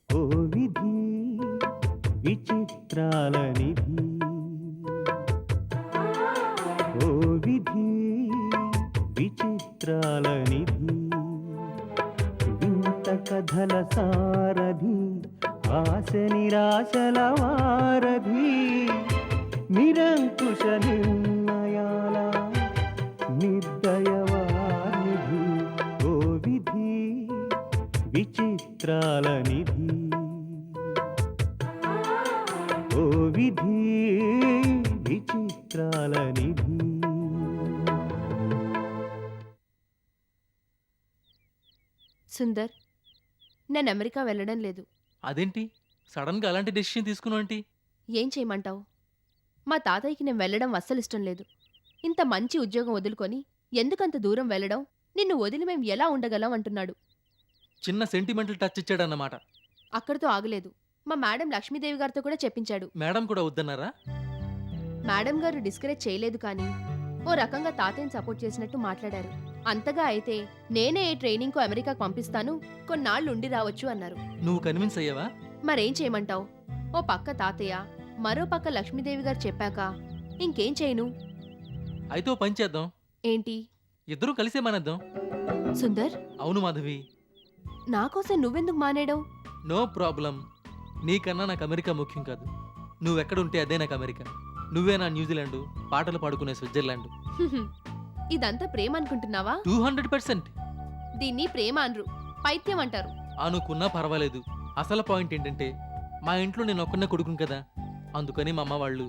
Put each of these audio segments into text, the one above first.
ఓ విధి విచిత్రాల నిధి, ఓ విధి విచిత్రాల నిధి, వింత కథల సారథి, ఆశ నిరాశల వారధి, నిరంకుశ నిర్ణయాల నిర్దయవానిధి, ఓ విధి విచిత్రాల నిధి, ఓ విధి విచిత్రాల నిధి. సుందర్, నేను అమెరికా వెళ్ళడం లేదు. అదేంటి సడన్గా అలాంటి డెసిషన్ తీసుకున్నావు ఏంటి? ఏం చేయమంటావు? మా తాతయ్యకి నేను వెళ్ళడం అస్సలు ఇష్టం లేదు. ఇంత మంచి ఉద్యోగం వదులుకొని ఎందుకంత దూరం వెళ్ళడం? నిన్ను వదిలి మేం ఎలా ఉండగలం అంటున్నాడు. చిన్న సెంటిమెంటల్ టచ్ ఇచ్చాడన్నమాట. అక్కడితో ఆగలేదు. మా మేడం లక్ష్మీదేవి గారితో కూడా చెప్పించాడు. మేడం కూడా వద్దన్నారా? మేడం గారు డిస్కరేజ్ చేయలేదు, కానీ ఓ రకంగా తాతయ్యని సపోర్ట్ చేసినట్టు మాట్లాడారు. అంతగా అయితే నేనే ఏ ట్రైనింగ్కు అమెరికాకు పంపిస్తాను, కొన్నాళ్ళు ఉండి రావచ్చు అన్నారు. నువ్వు కన్విన్స్ అయ్యావా? మరేం చేయమంటావు? ఓ పక్క తాతయ్య, మరో పక్క లక్ష్మీదేవి గారు చెప్పాక ఇంకేం చేయను? అయితే ఓ పని చేద్దాం. ఏంటి? ఇద్దరూ కలిసే మానేద్దాం. సుందర్, అవును మాధవి. నాకోసం నువ్వెందుకు మానేయడం? No problem. నీకన్నా నాకు అమెరికా ముఖ్యం కాదు. నువ్వెక్కడుంటే అదే నాకు అమెరికా. నువ్వే నా న్యూజిలాండ్, పాటలు పాడుకునే స్విట్జర్లాండ్. ఇదంతా ప్రేమ అనుకుంటున్నావా? 200%. దీన్ని ప్రేమ అనరు, పైత్యం అంటారు. అనుకున్నా పర్వాలేదు. అసలు పాయింట్ ఏంటంటే మా ఇంట్లో నేను ఒక్కనే కొడుకును కదా, అందుకని మా అమ్మ వాళ్ళు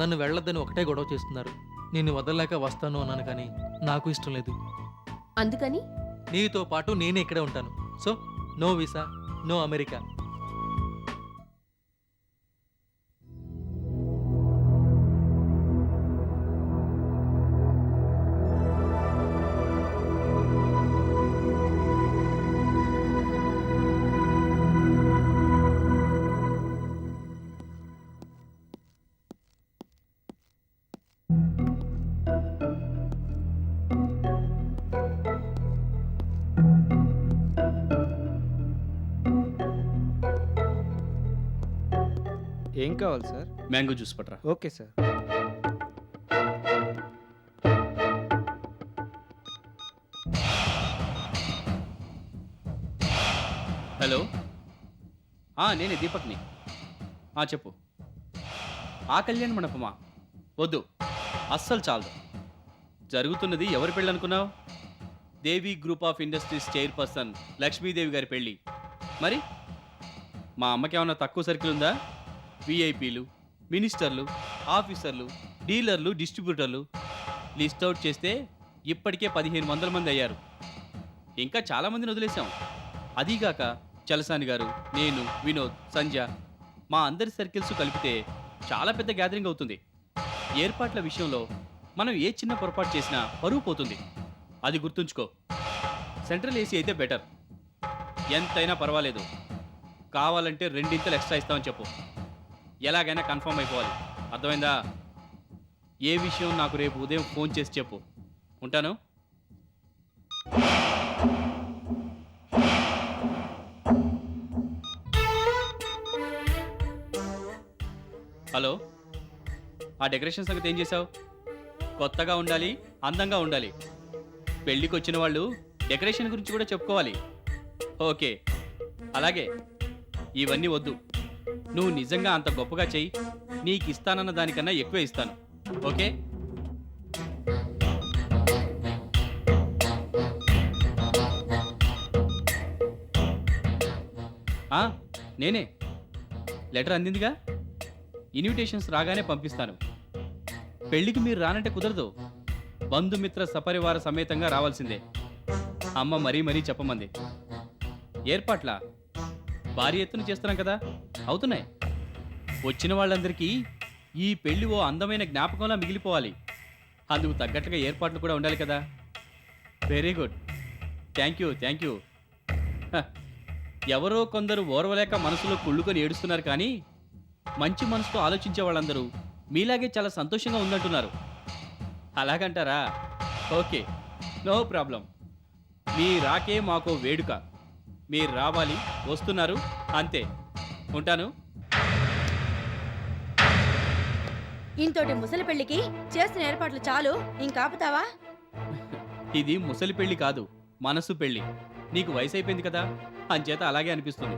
నన్ను వెళ్ళొద్దని ఒకటే గొడవ చేస్తున్నారు. నిన్ను వదలలేక వస్తాను అన్నాను, కానీ నాకు ఇష్టం లేదు. అందుకని నీతో పాటు నేనే ఇక్కడే ఉంటాను. So no visa, no America. ఏం కావాలి సార్? మ్యాంగో జ్యూస్ పట్రా. Okay sir. హలో, నేనే దీపక్ని. చెప్పు. ఆ కళ్యాణ మండపమా? వద్దు, అస్సలు చాలదు. జరుగుతున్నది ఎవరి పెళ్ళి అనుకున్నావు? Devi group of industries chairperson Lakshmidevi గారి పెళ్ళి. మరి మా అమ్మకేమన్నా తక్కువ సర్కిల్ ఉందా? విఐపీలు, మినిస్టర్లు, ఆఫీసర్లు, డీలర్లు, డిస్ట్రిబ్యూటర్లు లిస్ట్ అవుట్ చేస్తే ఇప్పటికే 1500 మంది అయ్యారు. ఇంకా చాలామందిని వదిలేశాం. అదీగాక చలసాని గారు, నేను, వినోద్, సంధ్య, మా అందరి సర్కిల్స్ కలిపితే చాలా పెద్ద గ్యాదరింగ్ అవుతుంది. ఏర్పాట్ల విషయంలో మనం ఏ చిన్న పొరపాటు చేసినా పరువు పోతుంది. అది గుర్తుంచుకో. సెంట్రల్ ఏసీ అయితే బెటర్. ఎంతైనా పర్వాలేదు. కావాలంటే 2 ఎక్స్ట్రా ఇస్తామని చెప్పు. ఎలాగైనా కన్ఫర్మ్ అయిపోవాలి. అర్థమైందా? ఏ విషయం నాకు రేపు ఉదయం ఫోన్ చేసి చెప్పు. ఉంటాను. హలో, ఆ డెకరేషన్ సంగతి ఏం చేసావు? కొత్తగా ఉండాలి, అందంగా ఉండాలి. పెళ్ళికి వచ్చిన వాళ్ళు డెకరేషన్ గురించి కూడా చెప్పుకోవాలి. ఓకే, అలాగే. ఇవన్నీ వద్దు. నువ్వు నిజంగా అంత గొప్పగా చెయ్యి. నీకు ఇస్తానన్న దానికన్నా ఎక్కువే ఇస్తాను. ఓకే? నేనే. లెటర్ అందిందిగా. ఇన్విటేషన్స్ రాగానే పంపిస్తాను. పెళ్ళికి మీరు రానంటే కుదరదు. బంధుమిత్ర సపరివార సమేతంగా రావాల్సిందే. అమ్మ మరీ మరీ చెప్పమంది. ఏర్పాట్లా భారీ ఎత్తున చేస్తున్నాం కదా, అవుతున్నాయి. వచ్చిన వాళ్ళందరికీ ఈ పెళ్లి ఓ అందమైన జ్ఞాపకంలా మిగిలిపోవాలి. అందుకు తగ్గట్టుగా ఏర్పాట్లు కూడా ఉండాలి కదా. Very good. Thank you. ఎవరో కొందరు ఓర్వలేక మనసులో కుళ్ళుకొని ఏడుస్తున్నారు, కానీ మంచి మనసుతో ఆలోచించే వాళ్ళందరూ మీలాగే చాలా సంతోషంగా ఉందంటున్నారు. అలాగంటారా? Okay, no problem. మీ రాకే మాకో వేడుక. మీరు రావాలి, వస్తున్నారు, అంతే. ఉంటాను. ఇంతోటి ముసలి పెళ్లికి చేసిన ఏర్పాట్లు చాలు ఇంకాపుతావా? ఇది ముసలి పెళ్లి కాదు, మనసు పెళ్లి. నీకు వయసు అయిపోయింది కదా, అంచేత అలాగే అనిపిస్తుంది.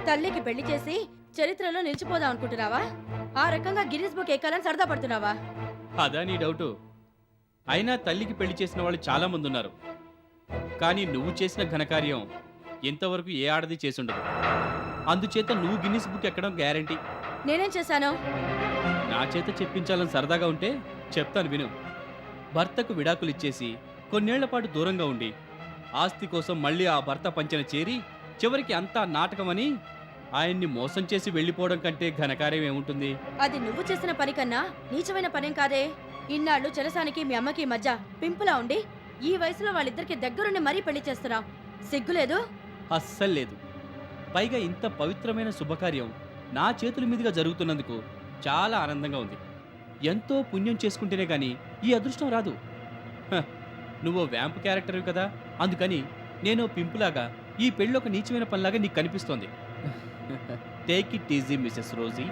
తల్లికి పెళ్లి చేసి చరిత్రలో నిలిచిపోదాం అనుకుంటున్నావా? ఆ రకంగా గిన్నిస్ బుక్ ఎక్కాలని సరదా పడుతున్నావా? అదా నీ డౌటు? అయినా తల్లికి పెళ్లి చేసిన వాళ్ళు చాలా మంది ఉన్నారు. కానీ నువ్వు చేసిన ఘనకార్యం ఇంతవరకు ఏ ఆడది చేసుండదు. అందుచేత నువ్వు గిన్నిస్ బుక్ ఎక్కడం గ్యారంటీ. నేనేం చేశాను? నా చేత చెప్పించాలని సరదాగా ఉంటే చెప్తాను విను. భర్తకు విడాకులు ఇచ్చేసి కొన్నేళ్ల పాటు దూరంగా ఉండి ఆస్తి కోసం మళ్ళీ ఆ భర్త పంచెన చేరి చివరికి అంతా నాటకమని ఆయన్ని మోసం చేసి వెళ్ళిపోవడం కంటే ఘనకార్యం ఏముంటుంది? అది నువ్వు చేసిన పని కన్నా నీచమైన పనేం కాదే. ఇన్నాళ్ళు చెలసానికి మీ అమ్మకి మధ్య పింపులా ఉండి ఈ వయసులో వాళ్ళిద్దరికి దగ్గరుండి మరీ పెళ్లి చేస్తున్నావు. సిగ్గులేదు? అస్సలు లేదు. పైగా ఇంత పవిత్రమైన శుభకార్యం నా చేతుల మీదుగా జరుగుతున్నందుకు చాలా ఆనందంగా ఉంది. ఎంతో పుణ్యం చేసుకుంటేనే గాని ఈ అదృష్టం రాదు. హ, నువ్వు వ్యాంప్ క్యారెక్టర్వి కదా, అందుకని నేను పింపులాగా ఈ పెళ్ళి ఒక నీచమైన పనిలాగా నీకు కనిపిస్తోంది. Take it easy Mrs Rosie.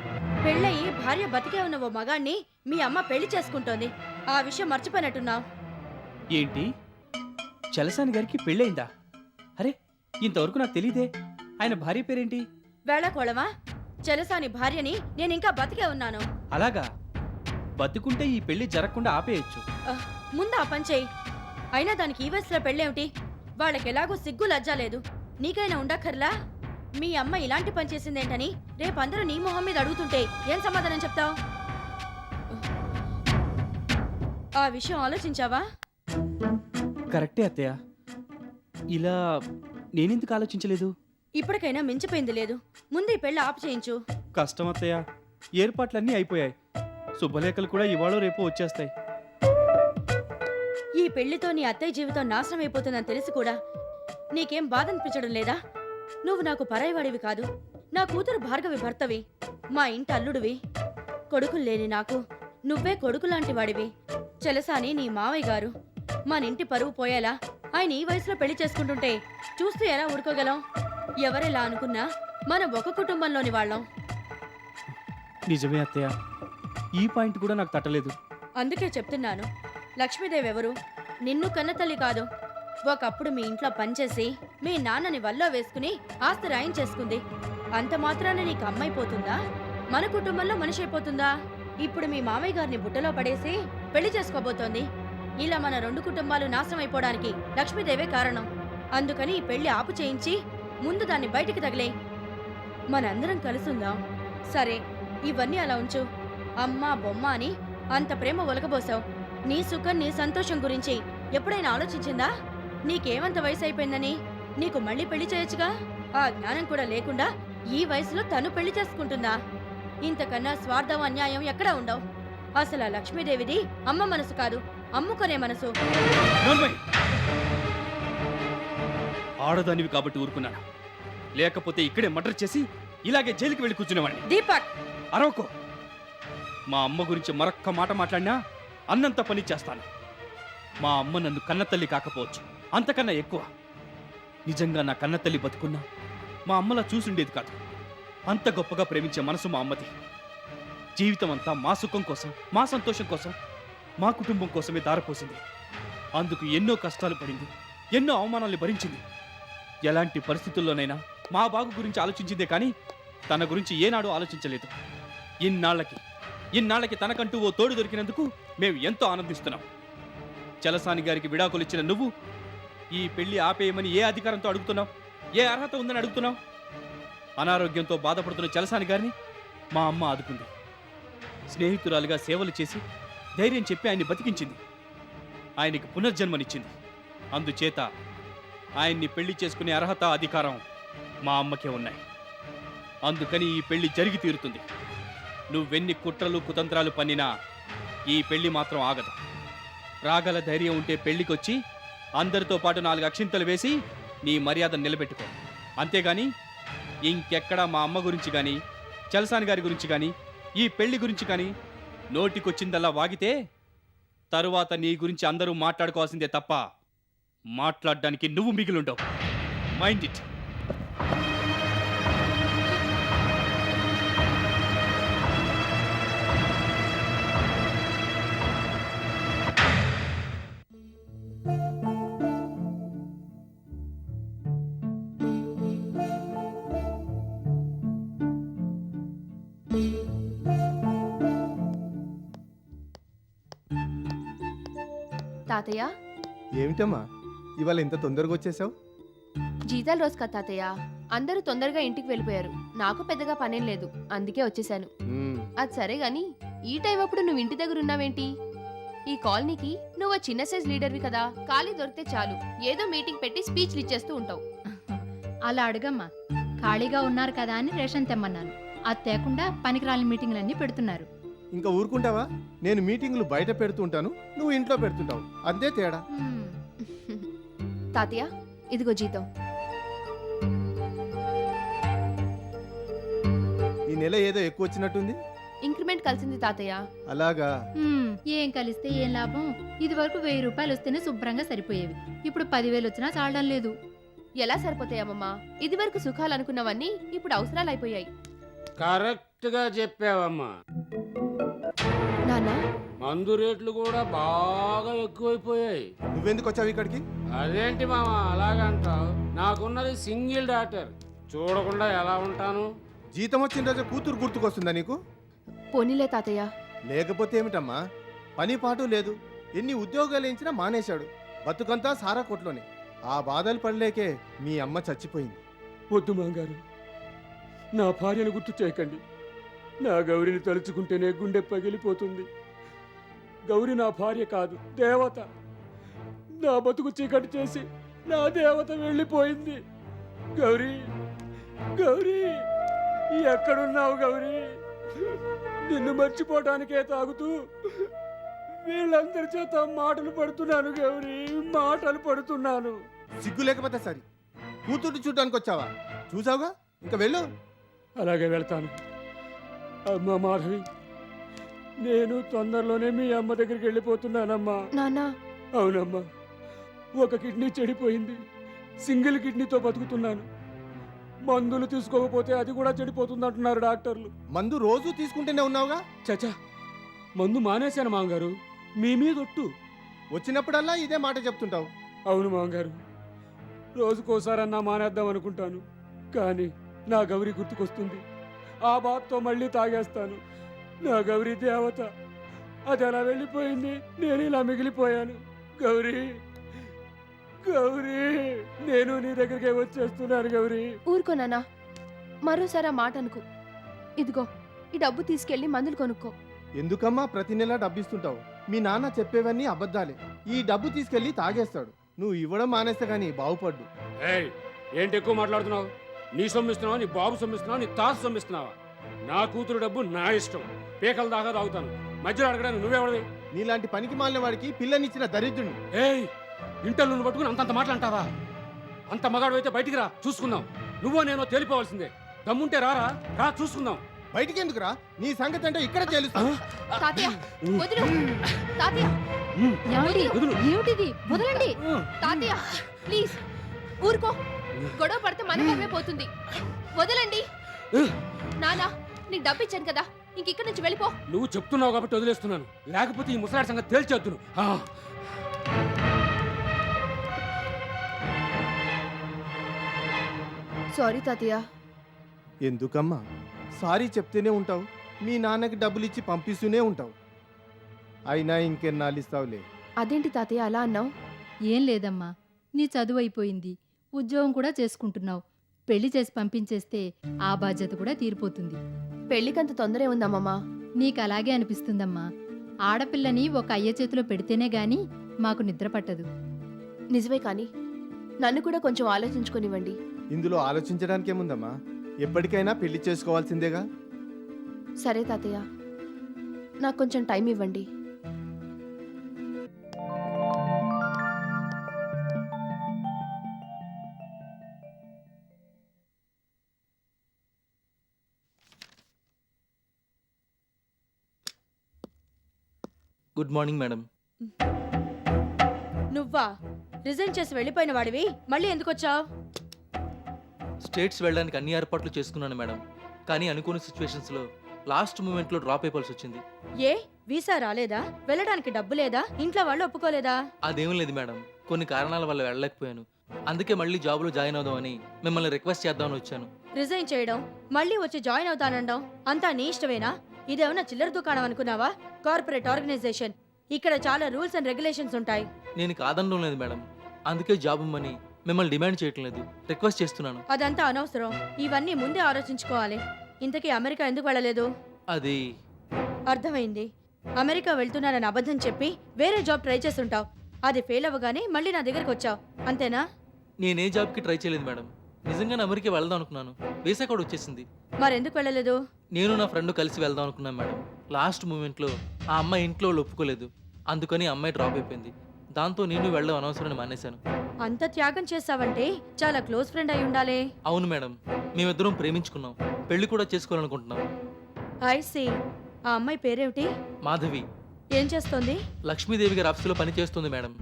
పెళ్ళయి భార్య బతికే ఉన్న ఓ మగాణ్ణి మీ అమ్మ పెళ్లి చేసుకుంటోంది. ఆ విషయం మర్చిపోయినట్టున్నావు. ఏంటి, చలసాని గారికి పెళ్ళయిందా? అరే, ఇంతవరకు నాకు తెలీదే. ఆయన భార్య పేరేంటి? వేళకోళమా? చెలసాని భార్యని నేనింకా బతికే ఉన్నాను. అలాగా? బతుకుంటే ఈ పెళ్లి జరగకుండా ఆపేయచ్చు. ముందు ఆ పని చెయ్యి. అయినా దానికి ఈ వయసులో పెళ్ళేమిటి? వాళ్ళకెలాగో సిగ్గు లజ్జా లేదు. నీకైనా ఉండక్కర్లా? మీ అమ్మ ఇలాంటి పని చేసిందేంటని రేపు అందరూ నీ మొహం మీద అడుగుతుంటే ఏం సమాధానం చెప్తావు? ఆ విషయం ఆలోచించావా? కరెక్టే అత్తయ్య. ఇలా నేనెందుకు ఆలోచించలేదు? ఇప్పటికైనా మించిపోయింది లేదు. ముందు ఈ పెళ్ళి ఆపు చేయించు. కష్టం అత్తయ్య. ఏర్పాట్లన్నీ అయిపోయాయి. శుభలేఖలు కూడా ఇవాళ రేపు వచ్చేస్తాయి. ఈ పెళ్లితో నీ అత్తయ్య జీవితం నాశనం అయిపోతుందని తెలిసి కూడా నీకేం బాధ అనిపించడం లేదా? నువ్వు నాకు పరాయివాడివి కాదు. నా కూతురు భార్గవి భర్తవి, మా ఇంటి అల్లుడివి. కొడుకులు లేని నాకు నువ్వే కొడుకు లాంటి వాడివి. చెలసాని నీ మావయ్య గారు. మన ఇంటి పరువు పోయేలా ఆయన ఈ వయసులో పెళ్లి చేసుకుంటుంటే చూస్తూ ఎలా ఊరుకోగలం? ఎవరెలా అనుకున్నా మనం ఒక కుటుంబంలోని వాళ్ళం. నిజమే అత్తయ్య. ఈ పాయింట్ కూడా నాకు తట్టలేదు. అందుకే చెప్తున్నాను. లక్ష్మీదేవి ఎవరు? నిన్ను కన్నతల్లి కాదు. ఒకప్పుడు మీ ఇంట్లో పనిచేసి మీ నాన్నని వల్లో వేసుకుని ఆస్తి రాయించేసుకుంది. అంత మాత్రాన నీకు అమ్మైపోతుందా? మన కుటుంబంలో మనిషి అయిపోతుందా? ఇప్పుడు మీ మామయ్య గారిని బుట్టలో పడేసి పెళ్లి చేసుకోబోతోంది. ఇలా మన రెండు కుటుంబాలు నాశనం అయిపోవడానికి లక్ష్మీదేవే కారణం. అందుకని ఈ పెళ్లి ఆపు చేయించి ముందు దాన్ని బయటికి తగిలే. మనందరం కలుసుందాం. సరే, ఇవన్నీ అలా ఉంచు. అమ్మ బొమ్మ అని అంత ప్రేమ ఒలకబోసావు. నీ సుఖం నీ సంతోషం గురించి ఎప్పుడైనా ఆలోచించిందా? నీకేమంత వయసు అయిపోయిందని నీకు మళ్ళీ పెళ్లి చేయొచ్చుగా. ఆ జ్ఞానం కూడా లేకుండా ఈ వయసులో తను పెళ్లి చేసుకుంటుందా? ఇంతకన్నా స్వార్థం అన్యాయం ఎక్కడా ఉండవు. అసలు ఆ లక్ష్మీదేవిది అమ్మ మనసు కాదు, అమ్ముకునే మనసు. ఆడదానివి కాబట్టి ఊరుకున్నాను. లేకపోతే ఇక్కడే మర్డర్ చేసి ఇలాగే జైలుకి వెళ్ళి కూర్చునేవాడిని. దీపక్, అరవకో. మా అమ్మ గురించి మరొక్క మాట మాట్లాడినా అన్నంత పని చేస్తాను. మా అమ్మ నన్ను కన్నతల్లి కాకపోవచ్చు, అంతకన్నా ఎక్కువ. నిజంగా నా కన్నతల్లి బతుకున్నా మా అమ్మలా చూసుండేది కాదు. అంత గొప్పగా ప్రేమించే మనసు మా అమ్మది. జీవితం అంతా మా సుఖం కోసం, మా సంతోషం కోసం, మా కుటుంబం కోసమే దారపోసింది. అందుకు ఎన్నో కష్టాలు పడింది, ఎన్నో అవమానాలు భరించింది. ఎలాంటి పరిస్థితుల్లోనైనా మా బాగు గురించి ఆలోచించిందే కానీ తన గురించి ఏనాడూ ఆలోచించలేదు. ఇన్నాళ్ళకి తనకంటూ ఓ తోడు దొరికినందుకు మేము ఎంతో ఆనందిస్తున్నాం. చలసాని గారికి విడాకులు ఇచ్చిన నువ్వు ఈ పెళ్లి ఆపేయమని ఏ అధికారంతో అడుగుతున్నావు? ఏ అర్హత ఉందని అడుగుతున్నావు? అనారోగ్యంతో బాధపడుతున్న చలసాని గారిని మా అమ్మ ఆదుకుంది. స్నేహితురాలుగా సేవలు చేసి ధైర్యం చెప్పి ఆయన్ని బతికించింది. ఆయనకి పునర్జన్మనిచ్చింది. అందుచేత ఆయన్ని పెళ్లి చేసుకునే అర్హత, అధికారం మా అమ్మకే ఉన్నాయి. అందుకని ఈ పెళ్లి జరిగి తీరుతుంది. నువ్వెన్ని కుట్రలు కుతంత్రాలు పన్నినా ఈ పెళ్లి మాత్రం ఆగదు. రాగల ధైర్యం ఉంటే పెళ్లికొచ్చి అందరితో పాటు 4 అక్షింతలు వేసి నీ మర్యాద నిలబెట్టుకో. అంతేగాని ఇంకెక్కడా మా అమ్మ గురించి కానీ, చలసాని గారి గురించి కానీ, ఈ పెళ్లి గురించి కానీ నోటికొచ్చిందల్లా వాగితే తరువాత నీ గురించి అందరూ మాట్లాడుకోవాల్సిందే తప్ప మాట్లాడడానికి నువ్వు మిగిలుండవు. Mind it. తాతయ్య. ఏమిటమ్మా ఇవాళ ఇంత తొందరగా వచ్చేసావు? జీతాల రోజు కదా తాతయ్య. అందరూ తొందరగా ఇంటికి వెళ్ళిపోయారు. నాకు పెద్దగా పనేం లేదు, అందుకే వచ్చేసాను. అది సరే గాని ఈ టైం అప్పుడు నువ్వు ఇంటి దగ్గర ఉన్నావేంటి? ఈ కాలనీకి నువ్వు ఓ చిన్న సైజ్ లీడర్వి కదా, ఖాళీ దొరికితే చాలు ఏదో మీటింగ్ పెట్టి స్పీచ్లు ఇచ్చేస్తూ ఉంటావు. అలా అడగమ్మా. ఖాళీగా ఉన్నారు కదా అని రేషన్ తెమ్మన్నాను. అది తేకుండా పనికిరాని మీటింగ్లన్నీ పెడుతున్నారు. ఇంకా ఊరుకుంటావా? నేను మీటింగులు బయట పెడుతుంటాను, నువ్వు ఇంట్లో పెడుతుంటావు, అంతే తేడా. తాతయ్య ఇదిగో జీతం. ఈ నెల ఏదో ఎక్కువ వచ్చినట్టుంది. ఇంక్రిమెంట్ కలిసింది తాతయ్య. అలాగా? ఏం కలిస్తే ఏం లాభం? ఇది వరకు 1000 రూపాయలు వస్తేనే శుభ్రంగా సరిపోయేవి. ఇప్పుడు 10,000 వచ్చినా చాలడం లేదు. ఎలా సరిపోతాయమ్మా? ఇది వరకు సుఖాలు అనుకున్నవన్నీ ఇప్పుడు అవసరాలు అయిపోయాయి. కరెక్ట్ గా చెప్పావమ్మా. నాన్న మందు రేట్లు కూడా బాగా ఎక్కువైపోయాయి. నువ్వెందుకు వచ్చావు ఇక్కడికి? అదేంటి మామ అలాగంటావు? నాకున్నది సింగిల్ డాటర్, చూడకుండా ఎలా ఉంటాను? జీతం వచ్చిన రోజు కూతురు గుర్తుకొస్తుందా నీకు? పోనీలే తాతయ్య. లేకపోతే ఏమిటమ్మా, పని పాటు లేదు. ఎన్ని ఉద్యోగాలు ఇచ్చినా మానేశాడు. బతుకంతా సారా కొట్లోనే. ఆ బాధలు పడలేకే మీ అమ్మ చచ్చిపోయింది. వద్దు మాంగారు, నా భార్యను గుర్తు చేయకండి. నా గౌరిని తలుచుకుంటేనే గుండె పగిలిపోతుంది. గౌరి నా భార్య కాదు, దేవత. నా బతుకు చీకటి చేసి నా దేవత వెళ్ళిపోయింది. గౌరీ, గౌరీ, ఎక్కడున్నావు గౌరీ? నిన్ను మర్చిపోవడానికే తాగుతూ వీళ్ళందరి చేత మాటలు పడుతున్నాను గౌరీ, మాటలు పడుతున్నాను. సిగ్గు లేకపోతే సరి. కూతురు చూడడానికి వచ్చావా? చూసావుగా, ఇంకా వెళ్ళు. అలాగే వెళ్తాను. అమ్మా మాధవి, నేను తొందరలోనే మీ అమ్మ దగ్గరికి వెళ్ళిపోతున్నానమ్మా. నాన్న అవునమ్మా, ఒక కిడ్నీ చెడిపోయింది. సింగిల్ కిడ్నీతో బతుకుతున్నాను. మందులు తీసుకోకపోతే అది కూడా చెడిపోతుంది అంటున్నారు డాక్టర్లు. మందు రోజు తీసుకుంటూనే ఉన్నావుగా. చచ్చా, మందు మానేశాను మాంగారు, మీ మీదొట్టు. వచ్చినప్పుడల్లా ఇదే మాట చెప్తుంటావు. అవును మాంగారు, రోజుకోసారన్నా మానేద్దాం అనుకుంటాను, కానీ నా గౌరీ గుర్తుకొస్తుంది. ఆ బాధతో మళ్ళీ తాగేస్తాను. నా గౌరీ దేవత, అది అలా వెళ్ళిపోయింది, నేను ఇలా మిగిలిపోయాను. గౌరీ, గౌరీ, నేను నీ దగ్గరికే వచ్చేస్తున్నాను గౌరీ. ఊరుకో నాన్న, మరోసారి ఆ మాట అనుకో. ఇదిగో ఈ డబ్బు తీసుకెళ్లి మందులు కొనుక్కో. ఎందుకమ్మా ప్రతి నెల డబ్బిస్తుంటావు? మీ నాన్న చెప్పేవన్నీ అబద్ధాలే. ఈ డబ్బు తీసుకెళ్లి తాగేస్తాడు. నువ్వు ఇవ్వడం మానేస్తే గానీ బాగుపడ్డు. ఏయ్, ఏంటి ఎక్కువ మాట్లాడుతున్నావు? నీ సొమ్మిస్తున్నావా, నీ బాబు సొమ్మిస్తున్నావా, నీ తాత సొమ్మిస్తున్నావా? నా కూతురు డబ్బు నా ఇష్టం, పీకల దాకా తాగుతాను. మధ్యలో అడగడానికి నువ్వెవడవి? నీలాంటి పనికి మాలిన వాడికి పిల్లనిచ్చిన దరిద్రుని. ఏయ్, ఇంటర్ నువ్వు పట్టుకుని అంతంత మాట్లాంటావా? అంత మగాడు అయితే బయటికి రా, చూసుకుందాం. నువ్వో నేనో తేలిపోవాల్సిందే. దమ్ముంటే రారా, రా చూసుకుందాం. బయటికి ఎందుకురా? నీ సంగతి అంటే ఇక్కడ తెలుస్తా. తాతయ్య వదిలు. తాతయ్య ఏమండి? వదులు. ఏమిటిది? వదలండి. తాతయ్య ప్లీజ్ ఊరుకో. గొడవ పడితే మనమే పోతుంది. వదలండి. నానా నీకు డబ్బు ఇచ్చాను కదా, ఇంక ఇక్కడి నుంచి వెళ్ళిపో. నువ్వు చెప్తున్నావు కాబట్టి వదిలేస్తున్నాను, లేకపోతే ఈ ముసలాడి సంగతి తేల్చేద్దును. సారీ తాతయ్య. ఎందుకమ్మా సారీ చెప్తూనే ఉంటావు? మీ నాన్నకి డబ్బులు ఇచ్చి పంపిస్తూనే ఉంటావు. అయినా ఇంకెన్నాళ్ళు ఇస్తావులే. అదేంటి తాతయ్య అలా అన్నావు? ఏం లేదమ్మా, నీ చదువు అయిపోయింది, ఉద్యోగం కూడా చేసుకుంటున్నావు. పెళ్లి చేసి పంపించేస్తే ఆ బాధ్యత కూడా తీరిపోతుంది. పెళ్లికంత తొందరే ఉందమ్మమ్మా. నీకు అలాగే అనిపిస్తుందమ్మా. ఆడపిల్లని ఒక అయ్య చేతిలో పెడితేనే గాని మాకు నిద్ర పట్టదు. నిజమే, కానీ నన్ను కూడా కొంచెం ఆలోచించుకొనివ్వండి. ఇందులో ఆలోచించడానికి ఏముందమ్మా? ఎప్పటికైనా పెళ్లి చేసుకోవాల్సిందేగా. సరే తాతయ్య, నాకు కొంచెం టైం ఇవ్వండి. Good morning madam. నువ్వా? రిజైన్ చేసి వెళ్ళిపోయిన వాడివి మళ్ళీ ఎందుకు వచ్చావు? స్టేట్స్ వెళ్ళడానికి అన్ని ఏర్పాట్లు చేసుకున్నాను మేడం, కానీ అనుకోని సిచ్యువేషన్స్లో లాస్ట్ మూమెంట్లో డ్రాప్ అయిపోవాల్సి వచ్చింది. ఏ వీసా రాలేదా? వెళ్ళడానికి డబ్బు లేదా? ఇంట్లో వాళ్ళు ఒప్పుకోలేదా? అదేం లేదు మేడం, కొన్ని కారణాల వల్ల వెళ్ళలేకపోయాను. అందుకే మళ్ళీ జాబ్లో జాయిన్ అవుదామని మిమ్మల్ని రిక్వెస్ట్ చేద్దామని వచ్చాను. రిజైన్ చేయడం, మళ్ళీ వచ్చి జాయిన్ అవుతానండం అంతా నీ ఇష్టమేనా? ఇదేమన్నా చిల్లర దుకాణం అనుకున్నావా? Corporate organisation. ఇక్కడ చాలా రూల్స్ అండ్ రెగ్యులేషన్స్ ఉంటాయి. నేను కాదనడం లేదు మేడం, అందుకే జాబ్ ఇమ్మని మిమ్మల్ని డిమాండ్ చేయటం లేదు, రిక్వెస్ట్ చేస్తున్నాను. అదంతా అనవసరం. ఇవన్నీ ముందే ఆలోచించుకోవాలి. ఇంతకీ అమెరికా ఎందుకు వెళ్ళలేదు? అది అర్థమైంది. అమెరికా వెళ్తున్నానని అబద్ధం చెప్పి వేరే జాబ్ ట్రై చేస్తుంటావు. అది ఫెయిల్ అవ్వగానే మళ్ళీ నా దగ్గరకు వచ్చావు, అంతేనా? నేనే జాబ్కి ట్రై చేయలేదు మేడం, నిజంగానే అమెరికా వెళ్దాం అనుకున్నాను. వీసా కూడా వచ్చేసింది. మరెందుకు వెళ్ళలేదు? నేను నా ఫ్రెండ్ కలిసి వెళ్దాం అనుకున్నాను మేడం. లాస్ట్ మూమెంట్లో ఆ అమ్మాయి ఇంట్లో వాళ్ళు ఒప్పుకోలేదు, అందుకని అమ్మాయి డ్రాప్ అయిపోయింది. దాంతో నేను వెళ్ళడం అనవసరమని మానేశాను. అంత త్యాగం చేసావంటే చాలా క్లోజ్ ఫ్రెండ్ అయి ఉండాలి. అవును మేడం, మేమిద్దరం ప్రేమించుకున్నాం, పెళ్లి కూడా చేసుకోవాలనుకుంటున్నాం. I see. ఆ అమ్మాయి పేరేమిటి? మాధవి. ఏం చేస్తోంది? లక్ష్మీదేవి గారి ఆఫీసులో పని చేస్తుంది మేడం.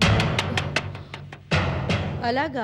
అలాగా?